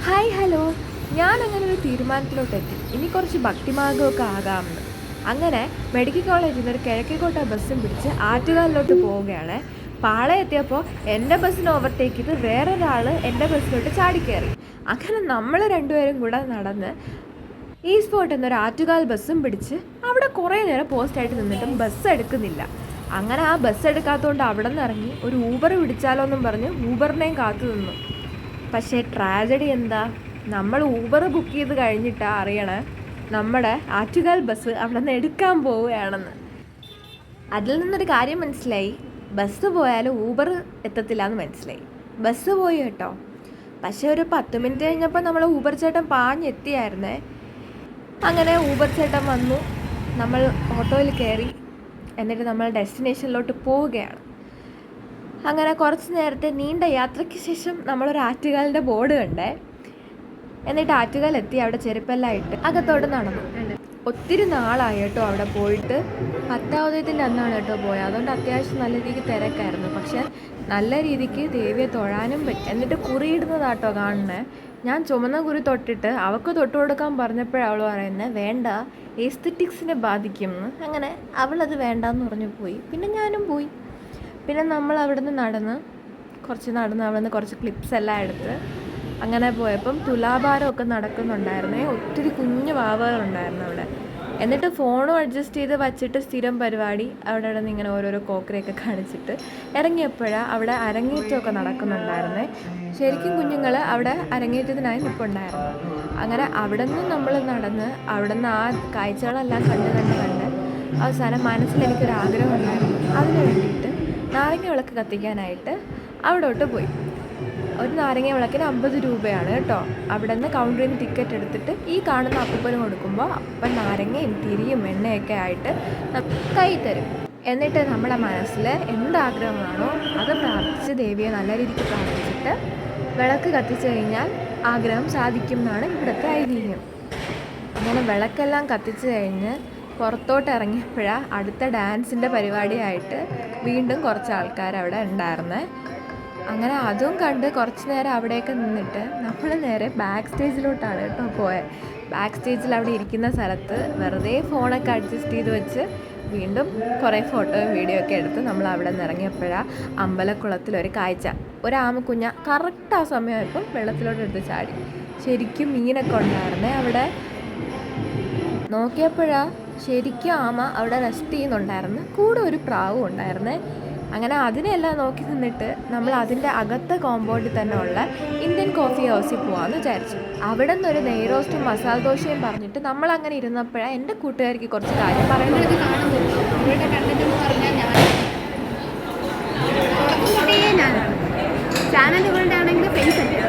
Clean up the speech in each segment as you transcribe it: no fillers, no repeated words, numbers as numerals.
Hi hello, ഞാനങ്ങനെ ഒരു തീരുമാനത്തിലോട്ടെത്തി. ഇനി കുറച്ച് ഭക്തിമാർഗമൊക്കെ ആകാമെന്ന്. അങ്ങനെ മെഡിക്കൽ കോളേജിൽ നിന്ന് ഒരു കിഴക്കേക്കോട്ട ബസ്സും പിടിച്ച് ആറ്റുകാലിലോട്ട് പോവുകയാണ്. പാളയം എത്തിയപ്പോൾ എൻ്റെ ബസ്സിന് ഓവർടേക്ക് ചെയ്ത് വേറൊരാൾ എൻ്റെ ബസ്സിലോട്ട് ചാടിക്കയറി. അങ്ങനെ നമ്മൾ രണ്ടുപേരും കൂടെ നടന്ന് ഈ സ്പോട്ട് എന്നൊരു ആറ്റുകാൽ ബസ്സും പിടിച്ച് അവിടെ കുറേ നേരം പോസ്റ്റായിട്ട് നിന്നിട്ടും ബസ് എടുക്കുന്നില്ല. അങ്ങനെ ആ ബസ് എടുക്കാത്തതുകൊണ്ട് അവിടെ നിന്ന് ഇറങ്ങി ഒരു ഊബർ പിടിച്ചാലോ എന്നും പറഞ്ഞ് ഊബറിനെയും കാത്തു നിന്നു. പക്ഷേ ട്രാജഡി എന്താ, നമ്മൾ ഊബർ ബുക്ക് ചെയ്ത് കഴിഞ്ഞിട്ടാണ് അറിയണേ നമ്മുടെ ആറ്റുകാൽ ബസ് അവിടെ നിന്ന് എടുക്കാൻ പോവുകയാണെന്ന്. അതിൽ നിന്നൊരു കാര്യം മനസ്സിലായി, ബസ് പോയാലും ഊബർ എത്തത്തില്ല എന്ന് മനസ്സിലായി. ബസ് പോയി കേട്ടോ. പക്ഷേ ഒരു 10 മിനിറ്റ് കഴിഞ്ഞപ്പോൾ നമ്മൾ ഊബർ ചേട്ടൻ പാഞ്ഞെത്തിയായിരുന്നേ. അങ്ങനെ ഊബർ ചേട്ടൻ വന്നു, നമ്മൾ ഓട്ടോയിൽ കയറി, എന്നിട്ട് നമ്മൾ ഡെസ്റ്റിനേഷനിലോട്ട് പോവുകയാണ്. അങ്ങനെ കുറച്ച് നേരത്തെ നീണ്ട യാത്രയ്ക്ക് ശേഷം നമ്മളൊരു ആറ്റുകാലിൻ്റെ ബോർഡ് കണ്ടേ. എന്നിട്ട് ആറ്റുകാലെത്തി അവിടെ ചെരുപ്പെല്ലാം ഇട്ട് അകത്തോട്ട് നടന്നു. ഒത്തിരി നാളായി കേട്ടോ അവിടെ പോയിട്ട്. 10ാം ഉദയത്തിൻ്റെ അന്നാണ് കേട്ടോ പോയത്. അതുകൊണ്ട് അത്യാവശ്യം നല്ല രീതിക്ക് തിരക്കായിരുന്നു. പക്ഷെ നല്ല രീതിക്ക് ദേവിയെ തൊഴാനും പറ്റും. എന്നിട്ട് കുറിയിടുന്നതാട്ടോ കാണണേ. ഞാൻ ചുമന്ന കുറി തൊട്ടിട്ട് അവൾക്ക് തൊട്ട് കൊടുക്കാൻ പറഞ്ഞപ്പോഴാണ് അവൾ പറയുന്നത് വേണ്ട, എസ്തെറ്റിക്സിനെ ബാധിക്കുമെന്ന്. അങ്ങനെ അവളത് വേണ്ടാന്ന് പറഞ്ഞു പോയി. പിന്നെ ഞാനും പോയി. പിന്നെ നമ്മൾ അവിടെ നിന്ന് കുറച്ച് അവിടെ നിന്ന് കുറച്ച് ക്ലിപ്സ് എല്ലാം എടുത്ത് അങ്ങനെ പോയപ്പം തുലാഭാരമൊക്കെ നടക്കുന്നുണ്ടായിരുന്നേ. ഒത്തിരി കുഞ്ഞു വാവകളുണ്ടായിരുന്നു അവിടെ. എന്നിട്ട് ഫോണും അഡ്ജസ്റ്റ് ചെയ്ത് വച്ചിട്ട് സ്ഥിരം പരിപാടി അവിടെ നിന്ന് ഇങ്ങനെ ഓരോരോ കോക്കറിയൊക്കെ കാണിച്ചിട്ട് ഇറങ്ങിയപ്പോഴാണ് അവിടെ അരങ്ങേറ്റമൊക്കെ നടക്കുന്നുണ്ടായിരുന്നേ. ശരിക്കും കുഞ്ഞുങ്ങൾ അവിടെ അരങ്ങേറ്റത്തിനായി നിൽപ്പുണ്ടായിരുന്നു. അങ്ങനെ അവിടെ നിന്ന് നമ്മൾ നടന്ന് അവിടെ നിന്ന് ആ കാഴ്ചകളെല്ലാം കണ്ട് അവസാനം മനസ്സിൽ എനിക്കൊരാഗ്രഹം ഉണ്ടായിരുന്നു. അതിന് വേണ്ടിയിട്ട് നാരങ്ങ വിളക്ക് കത്തിക്കാനായിട്ട് അവിടോട്ട് പോയി. ഒരു നാരങ്ങ വിളക്കിന് 50 രൂപയാണ് കേട്ടോ. അവിടെ നിന്ന് കൗണ്ടറിൽ നിന്ന് ടിക്കറ്റ് എടുത്തിട്ട് ഈ കാണുന്ന അപ്പൂപ്പന് കൊടുക്കുമ്പോൾ അപ്പം നാരങ്ങയും തിരിയും എണ്ണയൊക്കെ ആയിട്ട് കൈ തരും. എന്നിട്ട് നമ്മുടെ മനസ്സിൽ എന്താഗ്രഹമാണോ അത് പ്രാർത്ഥിച്ച് ദേവിയെ നല്ല രീതിക്ക് പ്രാർത്ഥിച്ചിട്ട് വിളക്ക് കത്തിച്ചു കഴിഞ്ഞാൽ ആഗ്രഹം സാധിക്കും എന്നാണ് ഇവിടുത്തെ ഐതിഹ്യം. അങ്ങനെ വിളക്കെല്ലാം കത്തിച്ചു കഴിഞ്ഞ് പുറത്തോട്ട് ഇറങ്ങിയപ്പോഴാണ് അടുത്ത ഡാൻസിൻ്റെ പരിപാടിയായിട്ട് വീണ്ടും കുറച്ച് ആൾക്കാർ അവിടെ ഉണ്ടായിരുന്നേ. അങ്ങനെ അതും കണ്ട് കുറച്ച് നേരം അവിടെയൊക്കെ നിന്നിട്ട് നമ്മൾ നേരെ ബാക്ക് സ്റ്റേജിലോട്ടാണ് കേട്ടോ പോയത്. ബാക്ക് സ്റ്റേജിൽ അവിടെ ഇരിക്കുന്ന സ്ഥലത്ത് വെറുതെ ഫോണൊക്കെ അഡ്ജസ്റ്റ് ചെയ്ത് വെച്ച് വീണ്ടും കുറേ ഫോട്ടോയും വീഡിയോ ഒക്കെ എടുത്ത് നമ്മൾ അവിടെ നിന്ന് ഇറങ്ങിയപ്പോഴാണ് അമ്പലക്കുളത്തിലൊരു കാഴ്ച. ഒരു ആമക്കുഞ്ഞ കറക്റ്റ് ആ സമയമായപ്പം വെള്ളത്തിലോട്ട് എടുത്ത് ചാടി. ശരിക്കും മീനൊക്കെ ഉണ്ടായിരുന്നേ അവിടെ. നോക്കിയപ്പോഴാണ് ശരിക്കും ആമ അവിടെ റെസ്റ്റ് ചെയ്യുന്നുണ്ടായിരുന്നു. കൂടെ ഒരു പ്രാവും ഉണ്ടായിരുന്നേ. അങ്ങനെ അതിനെല്ലാം നോക്കി നിന്നിട്ട് നമ്മൾ അതിൻ്റെ അകത്തെ കോമ്പൗണ്ടിൽ തന്നെ ഉള്ള ഇന്ത്യൻ കോഫി ഹൗസിൽ പോകാമെന്ന് വിചാരിച്ചു. അവിടെ നിന്നൊരു നെയ് റോസ്റ്റും മസാല ദോശയും പറഞ്ഞിട്ട് നമ്മൾ അങ്ങനെ ഇരുന്നപ്പോഴാണ് എൻ്റെ കൂട്ടുകാർക്ക് കുറച്ച് കാര്യം പറയുന്നത്. ഇവരുടെ കണ്ടന്റ് എന്ന് പറഞ്ഞാൽ ചാനലുകളുടെ ആണെങ്കിൽ ഫേസ് അല്ല,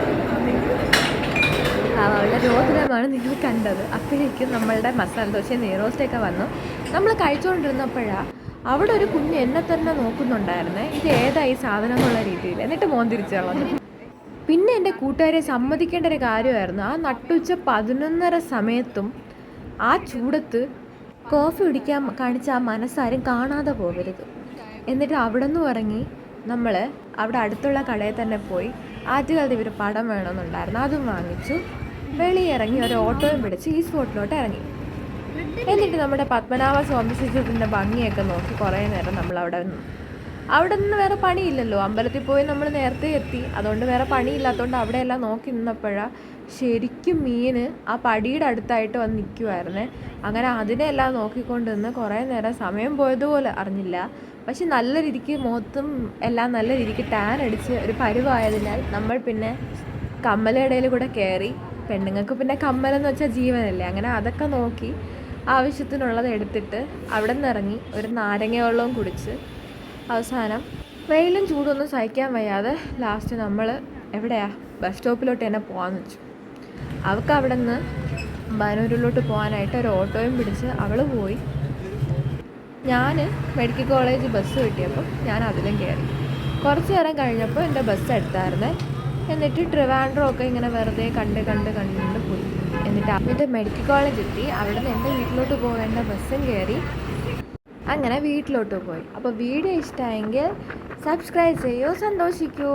അവളുടെ രോദനമാണ് നിങ്ങൾ കണ്ടത്. അപ്പോഴേക്കും നമ്മളുടെ മസാല ദോശ നെയ് റോസ്റ്റൊക്കെ വന്നു. നമ്മൾ കഴിച്ചുകൊണ്ടിരുന്നപ്പോഴാണ് അവിടെ ഒരു കുഞ്ഞ് എന്നെ തന്നെ നോക്കുന്നുണ്ടായിരുന്നേ. ഇത് ഏതായി സാധനം എന്നുള്ള രീതിയിൽ. എന്നിട്ട് മോൻ തിരിച്ചു കളഞ്ഞു. പിന്നെ എൻ്റെ കൂട്ടുകാരെ സമ്മതിക്കേണ്ട ഒരു കാര്യമായിരുന്നു, ആ നട്ടുച്ച 11:30 സമയത്തും ആ ചൂടത്ത് കോഫി കുടിക്കാൻ കാണിച്ച ആ മനസ്സാരും കാണാതെ പോകരുത്. എന്നിട്ട് അവിടെ നിന്ന് ഇറങ്ങി നമ്മൾ അവിടെ അടുത്തുള്ള കടയിൽ തന്നെ പോയി ആറ്റുകാലത്ത് ഇവർ പടം വേണമെന്നുണ്ടായിരുന്നു, അതും വാങ്ങിച്ചു. വെളിയിറങ്ങി ഒരു ഓട്ടോയും പിടിച്ച് ഈ സ്പോട്ടിലോട്ട് ഇറങ്ങി. എന്നിട്ട് നമ്മുടെ പത്മനാഭ സ്വാമി ക്ഷേത്രത്തിൻ്റെ ഭംഗിയൊക്കെ നോക്കി കുറേ നേരം നമ്മൾ അവിടെ നിന്ന് വേറെ പണിയില്ലല്ലോ. അമ്പലത്തിൽ പോയി നമ്മൾ നേരത്തെ എത്തി, അതുകൊണ്ട് വേറെ പണിയില്ലാത്തതുകൊണ്ട് അവിടെയെല്ലാം നോക്കി നിന്നപ്പോഴാണ് ശരിക്കും മീൻ ആ പടിയുടെ അടുത്തായിട്ട് വന്ന് നിൽക്കുമായിരുന്നേ. അങ്ങനെ അതിനെല്ലാം നോക്കിക്കൊണ്ട് നിന്ന് കുറേ നേരം സമയം പോയതുപോലെ അറിഞ്ഞില്ല. പക്ഷെ നല്ല രീതിക്ക് മുഖത്തും എല്ലാം നല്ല രീതിക്ക് ടാൻ അടിച്ച് ഒരു പരുവായതിനാൽ നമ്മൾ പിന്നെ കമ്മലയിടയിൽ കൂടെ കയറി. പെണ്ണുങ്ങൾക്ക് പിന്നെ കമ്മലെന്ന് വെച്ചാൽ ജീവനല്ലേ. അങ്ങനെ അതൊക്കെ നോക്കി ആവശ്യത്തിനുള്ളത് എടുത്തിട്ട് അവിടെ നിന്ന് ഇറങ്ങി ഒരു നാരങ്ങ വെള്ളവും കുടിച്ച് അവസാനം വെയിലും ചൂടൊന്നും സഹിക്കാൻ വയ്യാതെ ലാസ്റ്റ് നമ്മൾ എവിടെയാ ബസ് സ്റ്റോപ്പിലോട്ട് തന്നെ പോകാമെന്ന് വെച്ചു. അവൾക്ക് അവിടെ നിന്ന് ബനൂരിലോട്ട് പോകാനായിട്ട് ഒരു ഓട്ടോയും പിടിച്ച് അവൾ പോയി. ഞാൻ മെഡിക്കൽ കോളേജ് ബസ് കിട്ടിയപ്പോൾ ഞാൻ അതിലും കയറി. കുറച്ച് നേരം കഴിഞ്ഞപ്പോൾ എൻ്റെ ബസ് എടുത്തായിരുന്നേ. എന്നിട്ട് ട്രിവാൻഡ്രം ഒക്കെ ഇങ്ങനെ വെറുതെ കണ്ട് പോയി. എന്നിട്ട് മെഡിക്കൽ കോളേജ് എത്തി. അവിടെ നിന്ന് എൻ്റെ വീട്ടിലോട്ട് പോകേണ്ട ബസ്സും കയറി അങ്ങനെ വീട്ടിലോട്ട് പോയി. അപ്പോൾ വീഡിയോ ഇഷ്ടമായെങ്കിൽ സബ്സ്ക്രൈബ് ചെയ്യൂ, സന്തോഷിക്കൂ.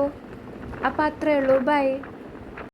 അപ്പോൾ അത്രയേ ഉള്ളൂ. ബൈ.